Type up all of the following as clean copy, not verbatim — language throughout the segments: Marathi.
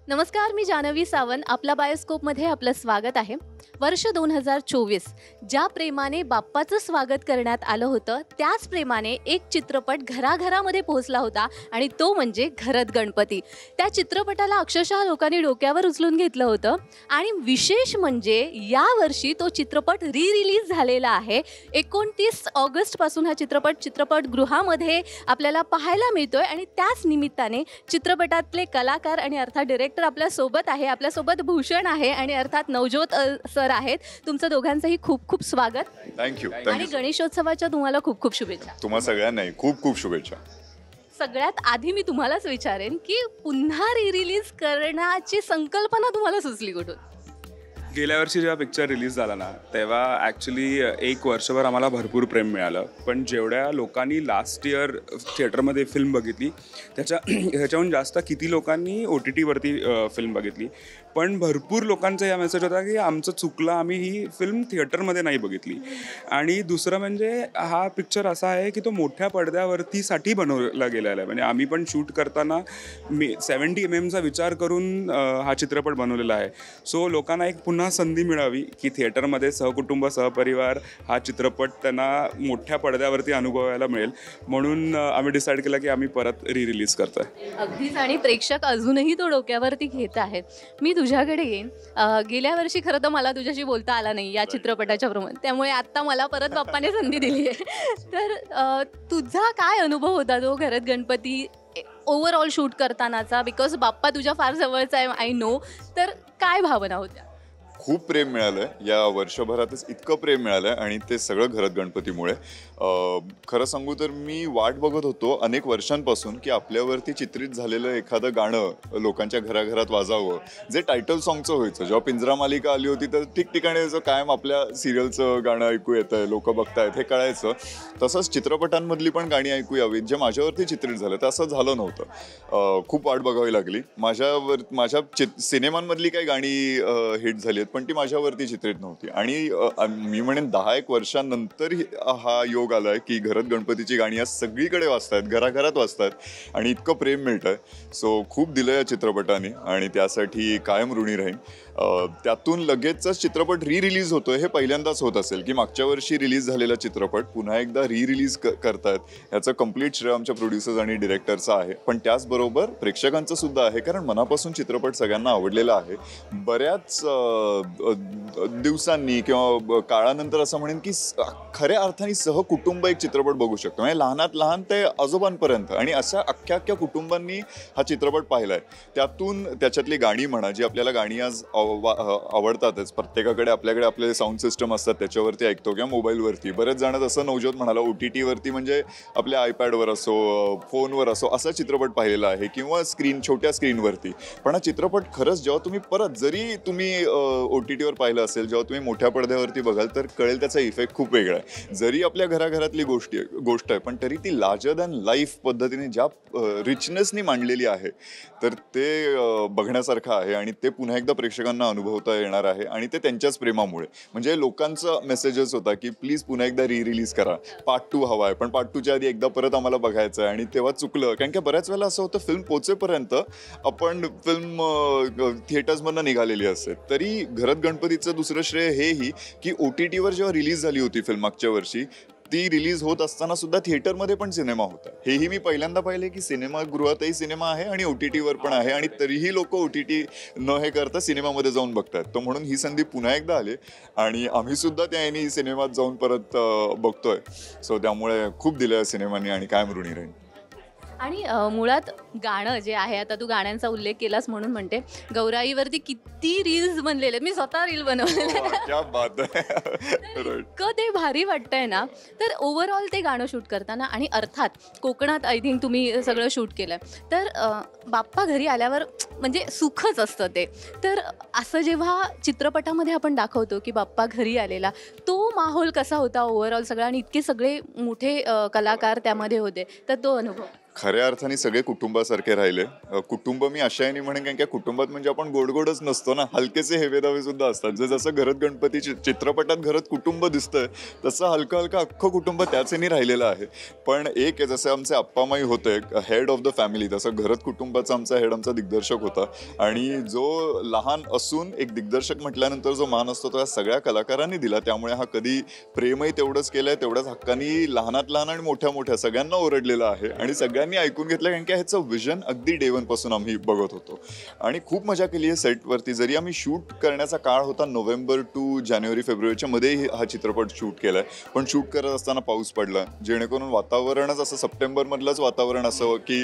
नमस्कार, मी जानवी सावंत. आपला बायोस्कोपमध्ये आपलं स्वागत आहे. वर्ष 2024 ज्या प्रेमाने बाप्पाचं स्वागत करण्यात आलं होतं, त्याच प्रेमाने एक चित्रपट घराघरामध्ये पोहोचला होता आणि तो म्हणजे घरत गणपती. त्या चित्रपटाला अक्षरशः लोकांनी डोक्यावर उचलून घेतलं होतं आणि विशेष म्हणजे यावर्षी तो चित्रपट रिलीज झालेला आहे. 29 ऑगस्टपासून हा चित्रपटगृहामध्ये आपल्याला पाहायला मिळतोय आणि त्याच निमित्ताने चित्रपटातले कलाकार आणि अर्थात डिरेक्टर आपल्यासोबत आहे. आपल्यासोबत भूषण आहे आणि अर्थात नवज्योत सर आहेत. तुमचं दोघांचंही खूप खूप स्वागत. थँक्यू. आणि गणेशोत्सवाच्या तुम्हाला खूप खूप शुभेच्छा. तुम्हा सगळ्यांनाही खूप खूप शुभेच्छा. सगळ्यात आधी मी तुम्हालाच विचारेन की पुन्हा रिलीज करण्याची संकल्पना तुम्हाला सुचली कुठून? गेल्या वर्षी जेव्हा पिक्चर रिलीज झाला ना, तेव्हा ॲक्च्युली एक वर्षभर आम्हाला भरपूर प्रेम मिळालं. पण जेवढ्या लोकांनी लास्ट इयर थिएटरमध्ये फिल्म बघितली ह्याच्याहून जास्त किती लोकांनी OTTवरती फिल्म बघितली. पण भरपूर लोकांचा या मेसेज होता की आमचं चुकलं, आम्ही ही फिल्म थिएटरमध्ये नाही बघितली. आणि दुसरं म्हणजे हा पिक्चर असा आहे की तो मोठ्या पडद्यावरतीसाठी बनवला गेलेला आहे. म्हणजे आम्ही पण शूट करताना 70 mm चा विचार करून हा चित्रपट बनवलेला आहे. सो लोकांना एक पुन्हा संधी मिळावी की थिएटरमध्ये सहकुटुंब सहपरिवार हा चित्रपट त्यांना मोठ्या पडद्यावरती अनुभवायला मिळेल. म्हणून आम्ही डिसाईड केलं की आम्ही परत रिलीज करतोय. अगदीच. आणि प्रेक्षक अजूनही तो डोक्यावरती घेत आहेत. मी तुझ्याकडे येईन. गेल्या वर्षी खरं तर मला तुझ्याशी बोलता आला नाही या चित्रपटाच्या प्रमाणे, त्यामुळे आत्ता मला परत बाप्पाने संधी दिली आहे. तर तुझा काय अनुभव होता तो घरत गणपती ओव्हरऑल शूट करतानाचा? बिकॉज बाप्पा तुझ्या फार जवळचा आहे, आय नो. तर काय भावना होत्या? खूप प्रेम मिळालं आहे या वर्षभरातच. इतकं प्रेम मिळालं आहे आणि ते सगळं घरत गणपतीमुळे. खरं सांगू तर मी वाट बघत होतो अनेक वर्षांपासून की आपल्यावरती चित्रित झालेलं एखादं गाणं लोकांच्या घराघरात वाजावं, जे टायटल सॉंगचं व्हायचं. जेव्हा पिंजरा मालिका आली होती तर ठिकठिकाणी कायम आपल्या सिरियलचं गाणं ऐकू येतं आहे, लोक बघतायत हे कळायचं. तसंच चित्रपटांमधली पण गाणी ऐकू यावीत जे माझ्यावरती चित्रित झालं, तर असं झालं नव्हतं. खूप वाट बघावी लागली. माझ्या सिनेमांमधली काही गाणी हिट झाली आहेत पण ती माझ्यावरती चित्रित नव्हती. आणि मी म्हणेन 10-1 वर्षांनंतर हा योग आलाय की घरत गणपतीची गाणी आज सगळीकडे वाजतायत, घराघरात वाजतायत आणि इतकं प्रेम मिळतंय. सो खूप दिलं या चित्रपटाने आणि त्यासाठी कायम ऋणी राहीन. त्यातून लगेचच चित्रपट रिलीज होतोय हे पहिल्यांदाच होत असेल की मागच्या वर्षी रिलीज झालेला चित्रपट पुन्हा एकदा रिलीज करतायत. याचं कम्प्लीट श्रेय आमच्या प्रोड्युसर्स आणि डिरेक्टरचं आहे, पण त्याचबरोबर प्रेक्षकांचं सुद्धा आहे. कारण मनापासून चित्रपट सगळ्यांना आवडलेला आहे. बऱ्याच दिवसांनी किंवा काळानंतर असं म्हणेन की खऱ्या अर्थाने सहकुटुंब एक चित्रपट बघू शकतो. म्हणजे लहानात लहान ते आजोबांपर्यंत आणि अशा अख्ख्या कुटुंबांनी हा चित्रपट पाहिलाय. त्यातून त्याच्यातली गाणी म्हणा, जी आपल्याला गाणी आज आवडतातच. प्रत्येकाकडे आपले साऊंड सिस्टम असतात, त्याच्यावरती ऐकतो किंवा मोबाईलवरती. बरेच जण जसं नवज्योत म्हणाला OTTवरती म्हणजे आपल्या आयपॅडवर असो, फोनवर असो असा चित्रपट पाहिलेला आहे किंवा छोट्या स्क्रीनवरती. पण हा चित्रपट खरंच जेव्हा तुम्ही परत जरी तुम्ही OTTवर पाहिलं असेल, जेव्हा तुम्ही मोठ्या पडद्यावरती बघाल तर कळेल त्याचा इफेक्ट खूप वेगळा आहे. जरी आपल्या घराघरातली गोष्ट आहे पण तरी ती लार्जर दॅन लाईफ पद्धतीने ज्या रिचनेसनी मांडलेली आहे तर ते बघण्यासारखं आहे आणि ते पुन्हा एकदा प्रेक्षकांना अनुभवता येणार आहे. आणि ते त्यांच्याच प्रेमामुळे. म्हणजे लोकांचा मेसेजेस होता की प्लीज पुन्हा एकदा रिलीज करा, पार्ट 2 हवा आहे, पण पार्ट 2च्या आधी एकदा परत आम्हाला बघायचं आहे. आणि तेव्हा चुकलं, कारण की बऱ्याच वेळेला असं होतं फिल्म पोचेपर्यंत आपण फिल्म थिएटर्समधनं निघालेली असते. तरी घरत गणपतीचं दुसरं श्रेय हेही की OTTवर जेव्हा रिलीज झाली होती फिल्म मागच्या वर्षी, ती रिलीज होत असताना सुद्धा थिएटरमध्ये पण सिनेमा होता. हेही मी पहिल्यांदा पाहिले की सिनेमागृहातही सिनेमा आहे आणि OTTवर पण आहे आणि तरीही लोक OTT न हे करता सिनेमामध्ये जाऊन बघतात. तर म्हणून ही संधी पुन्हा एकदा आली आणि आम्ही सुद्धा त्याने सिनेमात जाऊन परत बघतोय. सो त्यामुळे खूप दिलं या सिनेमाने आणि कायम ऋणी राहीन. आणि मुळात गाणं जे आहे, आता तू गाण्यांचा उल्लेख केलास म्हणून म्हणते, गौराईवरती किती रील्स बनलेले. मी स्वतः रील बनवलेले. इतकं ते भारी वाटतंय ना. तर ओव्हरऑल ते गाणं शूट करताना आणि अर्थात कोकणात आय थिंक तुम्ही सगळं शूट केलं. तर बाप्पा घरी आल्यावर म्हणजे सुखच असतं ते. तर असं जेव्हा चित्रपटामध्ये आपण दाखवतो की बाप्पा घरी आलेला, तो माहोल कसा होता ओव्हरऑल सगळा? आणि इतके सगळे मोठे कलाकार त्यामध्ये होते, तर तो अनुभव? खऱ्या अर्थाने सगळे कुटुंबासारखे राहिले. कुटुंब मी अशाने म्हणेन कारण की कुटुंबात म्हणजे आपण गोडगोडच नसतो ना, हलकेसे हेवेदावे सुद्धा असतात. जसं घरात गणपती चित्रपटात घरात कुटुंब दिसतंय तसं हलकं हलकं अख्खं कुटुंब त्याचेनी राहिलेलं आहे. पण एक आहे, जसं आमचे आप्पामाई होते हेड ऑफ द फॅमिली, तसं घरात कुटुंबाचा आमचा हेड आमचा दिग्दर्शक होता. आणि जो लहान असून एक दिग्दर्शक म्हटल्यानंतर जो मान असतो तो या सगळ्या कलाकारांनी दिला. त्यामुळे हा कधी प्रेमही तेवढंच केलंय, तेवढ्याच हक्कानी लहानात लहान आणि मोठ्या मोठ्या सगळ्यांना ओरडलेलं आहे आणि सगळ्यांनी ऐकून घेतलं. कारण की ह्याचं विजन अगदी डे वन पासून आम्ही बघत होतो आणि खूप मजा केली आहे सेटवरती. जरी आम्ही शूट करण्याचा काळ होता नोव्हेंबर टू जानेवारी फेब्रुवारीच्या मध्ये हा चित्रपट शूट केलाय, पण शूट करत असताना पाऊस पडला, जेणेकरून वातावरणच असं सप्टेंबर मधलंच वातावरण असं की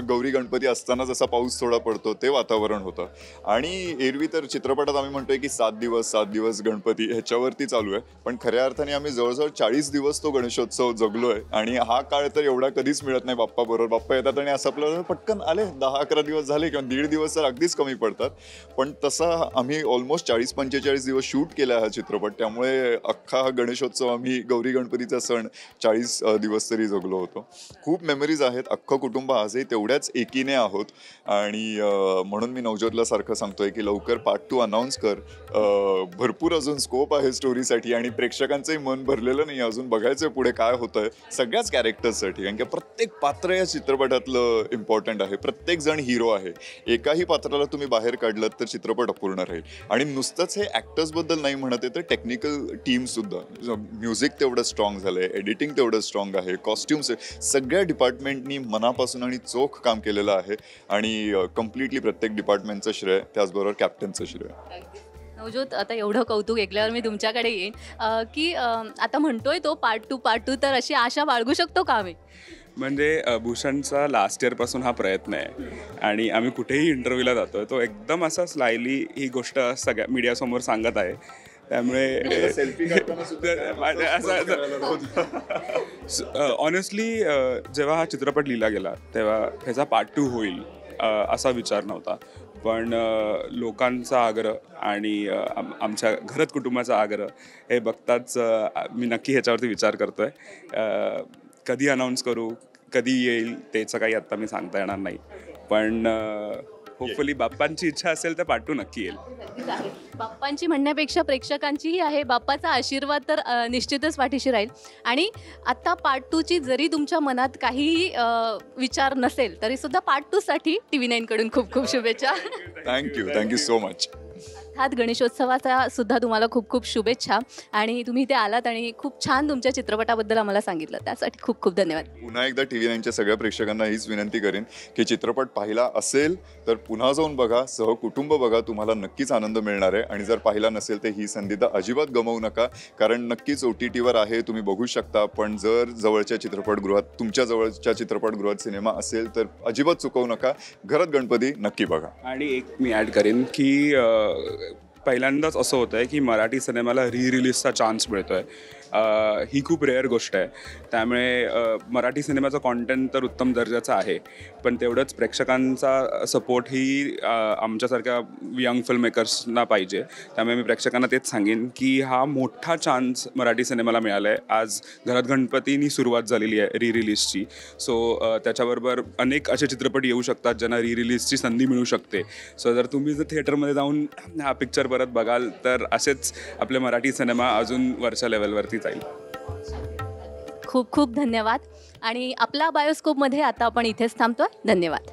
गौरी गणपती असताना जसा पाऊस थोडा पडतो ते वातावरण होतं. आणि एरवी तर चित्रपटात आम्ही म्हणतोय की 7 दिवस गणपती ह्याच्यावरती चालू आहे, पण खऱ्या अर्थाने आम्ही जवळजवळ 40 दिवस तो गणेशोत्सव जगलोय. आणि हा काळ तर एवढा कधीच मिळत नाही. बाप्पा बरोबर बाप्पा येतात आणि असं आपल्याला पटकन आले 10-11 दिवस झाले किंवा 1.5 दिवस तर अगदीच कमी पडतात. पण तसा आम्ही ऑलमोस्ट 40-45 दिवस शूट केला हा चित्रपट. त्यामुळे अख्खा हा गणेशोत्सव आम्ही गौरी गणपतीचा सण 40 दिवस तरी जगलो होतो. खूप मेमरीज आहेत. अख्खं कुटुंब आजही तेवढ्याच एकीने आहोत आणि म्हणून मी नवज्योतला सारखं सांगतोय की लवकर पार्ट 2 अनाऊन्स कर. भरपूर अजून स्कोप आहे स्टोरीसाठी आणि प्रेक्षकांचंही मन भरलेलं नाही, अजून बघायचं पुढे काय होतंय सगळ्याच कॅरेक्टर्ससाठी. कारण की प्रत्येक पात्र या चित्रपटातलं इम्पॉर्टंट आहे. प्रत्येक जण हिरो आहे. एकाही पात्राला तुम्ही बाहेर काढलं तर चित्रपट अपूर्ण राहील. आणि नुसतंच हे ॲक्टर्सबद्दल नाही म्हणत आहे तर टेक्निकल टीमसुद्धा, म्युझिक तेवढं स्ट्रॉंग झालं आहे, एडिटिंग तेवढं स्ट्रॉंग आहे, कॉस्ट्युम्स, सगळ्या डिपार्टमेंटनी मनापासून आणि चोख काम केलेलं आहे. आणि कम्प्लिटली प्रत्येक डिपार्टमेंटचं श्रेय, त्याचबरोबर कॅप्टनचं श्रेय. नवज्योत, आता एवढं कौतुक ऐकल्यावर मी तुमच्याकडे येईन की आता म्हणतोय तो पार्ट 2 तर अशी आशा बाळगू शकतो का आम्ही? म्हणजे भूषणचा लास्ट इयरपासून हा प्रयत्न आहे आणि आम्ही कुठेही इंटरव्ह्यूला जातोय तो एकदम असा स्लायली ही गोष्ट सगळ्या मीडियासमोर सांगत आहे. त्यामुळे सेल्फी ऑनेस्टली जेव्हा हा चित्रपट लिहिला गेला तेव्हा ह्याचा पार्ट 2 होईल असा विचार नव्हता. पण लोकांचा आग्रह आणि आमच्या घरात कुटुंबाचा आग्रह हे बघताच मी नक्की ह्याच्यावरती विचार करतोय. कधी अनाऊन्स करू, कधी येईल त्याचं काही आत्ता मी सांगता येणार नाही. पण होपफुली बाप्पांची इच्छा असेल तर पार्ट 2 नक्की येईल. बाप्पांची म्हणण्यापेक्षा प्रेक्षकांचीही आहे. बाप्पाचा आशीर्वाद तर निश्चितच पाठीशी राहील. आणि आता पार्ट 2ची जरी तुमच्या मनात काहीही विचार नसेल तरी सुद्धा पार्ट 2साठी TV9 कडून खूप खूप शुभेच्छा. Thank you so much. अर्थात गणेशोत्सवाचा सुद्धा तुम्हाला खूप खूप शुभेच्छा. आणि तुम्ही इथे आलात आणि खूप छान तुमच्या चित्रपटाबद्दल आम्हाला सांगितलं, त्यासाठी खूप खूप धन्यवाद. पुन्हा एकदा TV9च्या सगळ्या प्रेक्षकांना हीच विनंती करेन की चित्रपट पाहिला असेल तर पुन्हा जाऊन बघा, सहकुटुंब बघा, तुम्हाला नक्कीच आनंद मिळणार आहे. आणि जर पाहिला नसेल तर ही संधी तर अजिबात गमावू नका, कारण नक्कीच OTTवर आहे, तुम्ही बघू शकता. पण जर जवळच्या चित्रपटगृहात, तुमच्या जवळच्या चित्रपटगृहात सिनेमा असेल तर अजिबात चुकवू नका. घरात गणपती नक्की बघा. आणि एक मी ॲड करेन की पहिल्यांदाच असं होतं आहे की मराठी सिनेमाला रिलीजचा चान्स मिळतो आहे. ही खूप रेअर गोष्ट आहे. त्यामुळे मराठी सिनेमाचं कॉन्टेंट तर उत्तम दर्जाचं आहे, पण तेवढंच प्रेक्षकांचा सपोर्ट ही आमच्यासारख्या यंग फिल्म मेकर्सना पाहिजे. त्यामुळे मी प्रेक्षकांना तेच सांगेन की हा मोठा चान्स मराठी सिनेमाला मिळाला आहे. आज घरात गणपतीनी सुरुवात झालेली आहे रिलीजची. सो त्याच्याबरोबर अनेक असे चित्रपट येऊ शकतात ज्यांना रिलीजची संधी मिळू शकते. सो जर तुम्ही जर थिएटरमध्ये जाऊन हा पिक्चर परत बघाल तर असेच आपले मराठी सिनेमा अजून वरच्या लेवलवरती जाईल. खूप खूप धन्यवाद. आणि आपला बायोस्कोपमध्ये आता आपण इथेच थांबतोय. धन्यवाद.